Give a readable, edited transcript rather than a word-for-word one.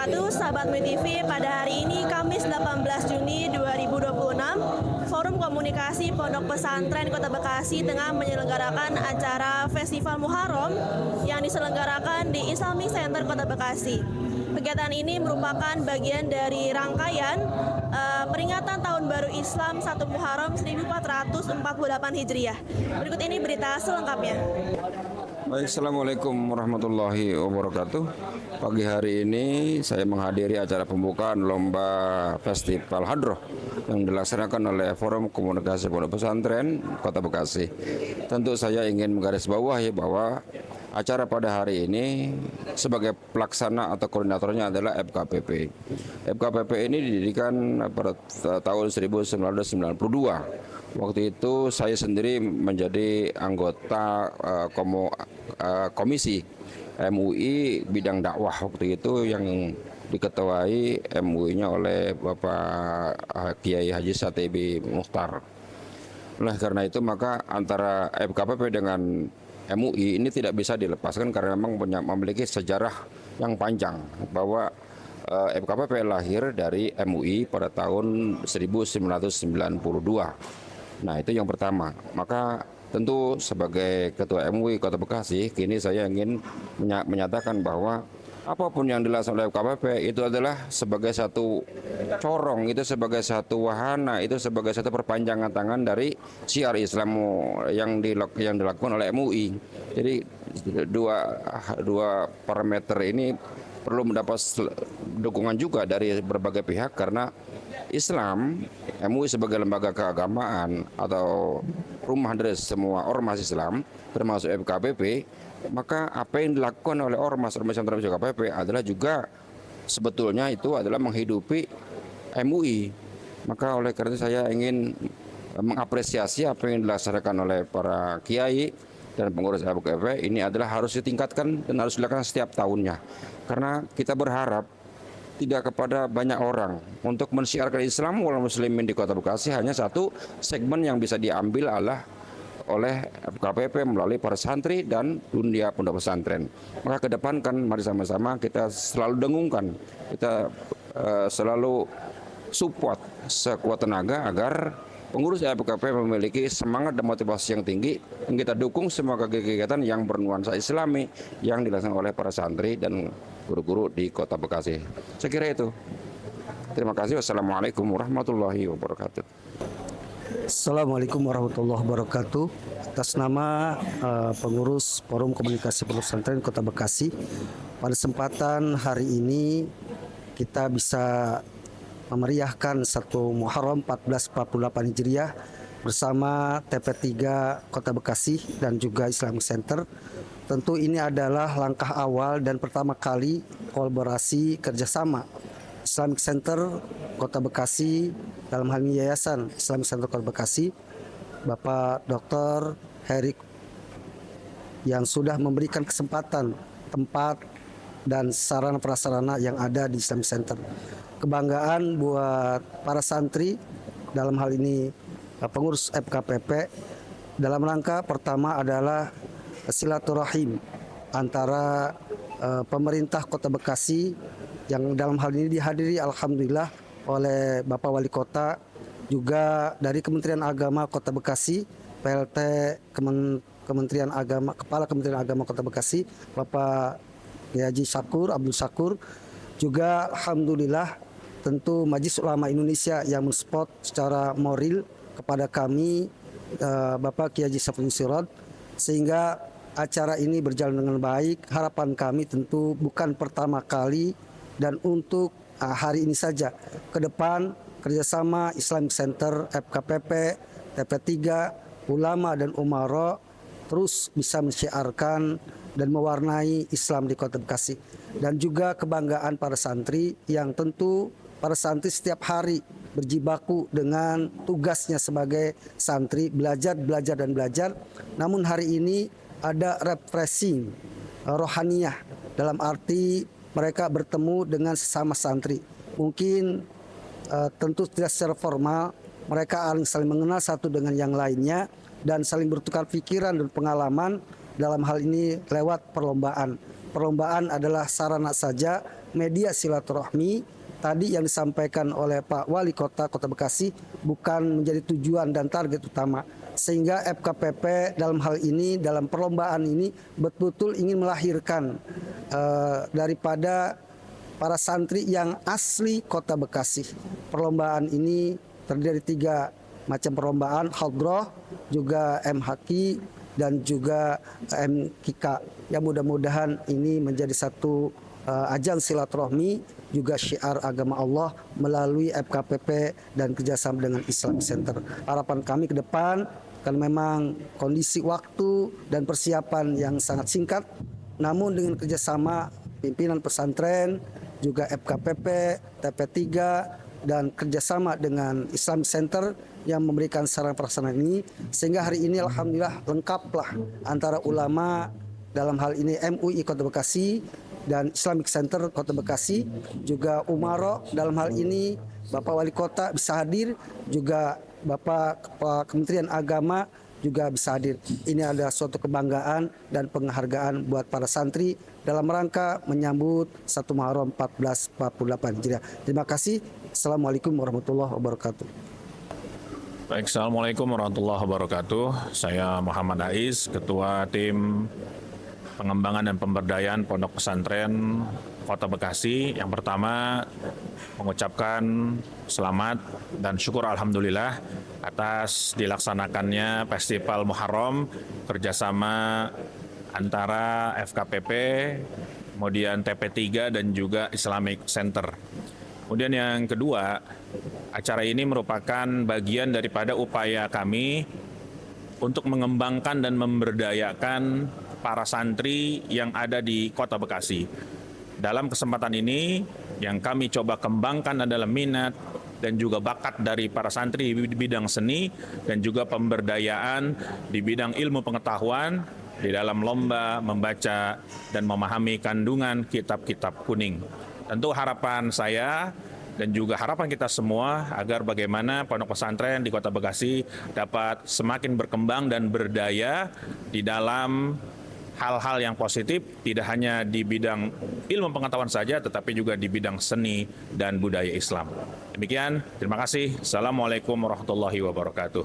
wabarakatuh, sahabat MUI TV. Pada hari ini Kamis 18 Juni 2026, Forum Komunikasi Pondok Pesantren Kota Bekasi tengah menyelenggarakan acara Festival Muharram yang diselenggarakan di Islamic Center Kota Bekasi. Kegiatan ini merupakan bagian dari rangkaian peringatan Tahun Baru Islam 1 Muharram 1448 Hijriah. Berikut ini berita selengkapnya. Baik, Assalamualaikum warahmatullahi wabarakatuh. Pagi hari ini saya menghadiri acara pembukaan Lomba Festival Hadroh yang dilaksanakan oleh Forum Komunikasi Pondok Pesantren Kota Bekasi. Tentu saya ingin menggarisbawahi bahwa acara pada hari ini sebagai pelaksana atau koordinatornya adalah FKPP. FKPP ini didirikan pada tahun 1992. Waktu itu saya sendiri menjadi anggota komisi MUI bidang dakwah waktu itu yang diketuai MUI-nya oleh Bapak Kiai Haji Satebi Mukhtar. Nah, karena itu maka antara FKPP dengan MUI ini tidak bisa dilepaskan karena memang memiliki sejarah yang panjang bahwa FKPP lahir dari MUI pada tahun 1992. Nah, itu yang pertama. Maka tentu sebagai Ketua MUI Kota Bekasi, kini saya ingin menyatakan bahwa apapun yang dilaksanakan oleh FKPP itu adalah sebagai satu corong, itu sebagai satu wahana, itu sebagai satu perpanjangan tangan dari syiar Islam yang dilakukan oleh MUI. Jadi dua parameter ini perlu mendapat dukungan juga dari berbagai pihak karena Islam, MUI sebagai lembaga keagamaan atau rumah dari semua ormas Islam termasuk FKPP, maka apa yang dilakukan oleh ormas yang termasuk FKPP adalah juga sebetulnya itu adalah menghidupi MUI. Maka oleh karena itu saya ingin mengapresiasi apa yang dilaksanakan oleh para kiai dan pengurus FKPP ini adalah harus ditingkatkan dan harus dilakukan setiap tahunnya. Karena kita berharap tidak kepada banyak orang untuk mensiarkan Islam wal muslimin di Kota Bekasi hanya satu segmen yang bisa diambil oleh FKPP melalui para santri dan dunia pondok pesantren. Maka ke depan kan mari sama-sama kita selalu dengungkan, kita selalu support sekuat tenaga agar pengurus FKPP memiliki semangat dan motivasi yang tinggi dan kita dukung semua kegiatan yang bernuansa Islami yang dilaksanakan oleh para santri dan guru-guru di Kota Bekasi. Saya kira itu. Terima kasih. Wassalamualaikum warahmatullahi wabarakatuh. Assalamualaikum warahmatullahi wabarakatuh. Atas nama pengurus Forum Komunikasi Pondok Pesantren Kota Bekasi, pada kesempatan hari ini kita bisa memeriahkan 1 Muharram 1448 Hijriah bersama TP3 Kota Bekasi dan juga Islamic Center. Tentu ini adalah langkah awal dan pertama kali kolaborasi kerjasama Islamic Center Kota Bekasi, dalam hal ini Yayasan Islamic Center Kota Bekasi, Bapak Dr. Herik yang sudah memberikan kesempatan tempat dan sarana prasarana yang ada di Islamic Center. Kebanggaan buat para santri, dalam hal ini pengurus FKPP, dalam rangka pertama adalah silaturahim antara pemerintah Kota Bekasi yang dalam hal ini dihadiri alhamdulillah oleh Bapak Wali Kota, juga dari Kementerian Agama Kota Bekasi, PLT Kementerian Agama, Kepala Kementerian Agama Kota Bekasi, Bapak Haji Abdul Syakur, juga alhamdulillah tentu Majelis Ulama Indonesia yang mensupport secara moral kepada kami, Bapak Kiai Haji Safri Sirot, sehingga acara ini berjalan dengan baik. Harapan kami tentu bukan pertama kali dan untuk hari ini saja. Ke depan kerjasama Islamic Center, FKPP, TP3, ulama dan umara terus bisa mensyiarkan dan mewarnai Islam di Kota Bekasi. Dan juga kebanggaan para santri yang tentu para santri setiap hari berjibaku dengan tugasnya sebagai santri, belajar dan belajar. Namun hari ini ada refreshing rohaniyah, dalam arti mereka bertemu dengan sesama santri. Mungkin tentu tidak secara formal, mereka saling mengenal satu dengan yang lainnya dan saling bertukar pikiran dan pengalaman dalam hal ini lewat perlombaan. perlombaan adalah sarana saja, media silaturahmi. Tadi yang disampaikan oleh Pak Wali Kota Bekasi bukan menjadi tujuan dan target utama. Sehingga FKPP dalam hal ini, dalam perlombaan ini betul-betul ingin melahirkan daripada para santri yang asli Kota Bekasi. Perlombaan ini terdiri dari 3 macam perlombaan, Hadroh, juga MHQ, dan juga MKK. Ya, mudah-mudahan ini menjadi satu ajang silaturahmi, juga syiar agama Allah melalui FKPP dan kerjasama dengan Islamic Center. Harapan kami ke depan, karena memang kondisi waktu dan persiapan yang sangat singkat, namun dengan kerjasama pimpinan pesantren, juga FKPP, TP3, dan kerjasama dengan Islamic Center yang memberikan sarana pelaksanaan ini, sehingga hari ini alhamdulillah lengkaplah antara ulama dalam hal ini MUI Kota Bekasi dan Islamic Center Kota Bekasi, juga Umaro dalam hal ini Bapak Wali Kota bisa hadir, juga Bapak Kepala Kementerian Agama juga bisa hadir. Ini adalah suatu kebanggaan dan penghargaan buat para santri dalam rangka menyambut 1 Muharram 1448 Hijriah. Terima kasih. Assalamualaikum warahmatullahi wabarakatuh. Baik, Assalamualaikum warahmatullahi wabarakatuh. Saya Muhammad Ais, Ketua Tim Pengembangan dan Pemberdayaan Pondok Pesantren Kota Bekasi. Yang pertama, mengucapkan selamat dan syukur alhamdulillah atas dilaksanakannya Festival Muharram kerjasama antara FKPP, kemudian TP3 dan juga Islamic Center. Kemudian yang kedua, acara ini merupakan bagian daripada upaya kami untuk mengembangkan dan memberdayakan para santri yang ada di Kota Bekasi. Dalam kesempatan ini, yang kami coba kembangkan adalah minat dan juga bakat dari para santri di bidang seni dan juga pemberdayaan di bidang ilmu pengetahuan di dalam lomba membaca dan memahami kandungan kitab-kitab kuning. Tentu harapan saya dan juga harapan kita semua agar bagaimana pondok pesantren di Kota Bekasi dapat semakin berkembang dan berdaya di dalam hal-hal yang positif, tidak hanya di bidang ilmu pengetahuan saja, tetapi juga di bidang seni dan budaya Islam. Demikian, terima kasih. Assalamualaikum warahmatullahi wabarakatuh.